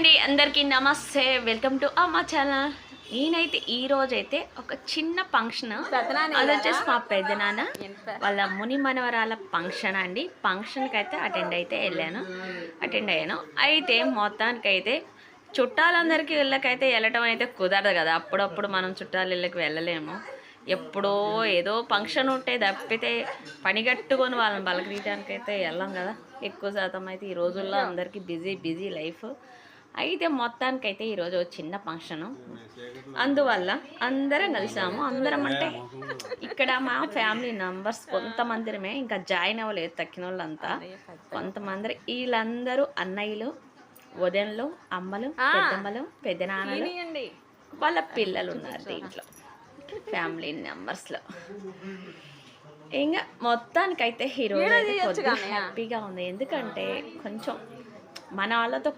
అండి అందరికీ నమస్తే వెల్కమ్ టు మా ఛానల్. నేనైతే ఈ రోజైతే ఒక చిన్న ఫంక్షన్, అది వచ్చేసి మా పెద్దనాన్న వాళ్ళ ముని మనవరాల ఫంక్షన్ అండి. ఫంక్షన్కి అయితే అటెండ్ అయ్యాను. అయితే మొత్తానికైతే చుట్టాలందరికీ ఇళ్ళకైతే వెళ్ళటం అయితే కుదరదు కదా. అప్పుడప్పుడు మనం చుట్టాల ఇళ్ళకి వెళ్ళలేము. ఎప్పుడో ఏదో ఫంక్షన్ ఉంటే తప్పితే పనిగట్టుకొని వాళ్ళని పలకరీయడానికి అయితే వెళ్ళాం కదా. ఎక్కువ శాతం అయితే ఈ రోజుల్లో అందరికీ బిజీ లైఫ్. అయితే మొత్తానికైతే ఈరోజు చిన్న ఫంక్షను, అందువల్ల అందరం కలిసాము. అందరం అంటే ఇక్కడ మా ఫ్యామిలీ మెంబర్స్ కొంతమందిమే, ఇంకా జాయిన్ అవ్వలేదు తక్కిన వాళ్ళంతా. కొంతమంది వీళ్ళందరూ అన్నయ్యలు, వదనలు, అమ్మలు, పెద్దమ్మలు, పెద్దనాన్నలు, వాళ్ళ పిల్లలు ఉన్నారు దీంట్లో ఫ్యామిలీ మెంబర్స్లో. ఇంకా మొత్తానికైతే హీరో అయితే కొద్దిగా హ్యాపీగా ఉంది. ఎందుకంటే కొంచెం మన వాళ్ళతో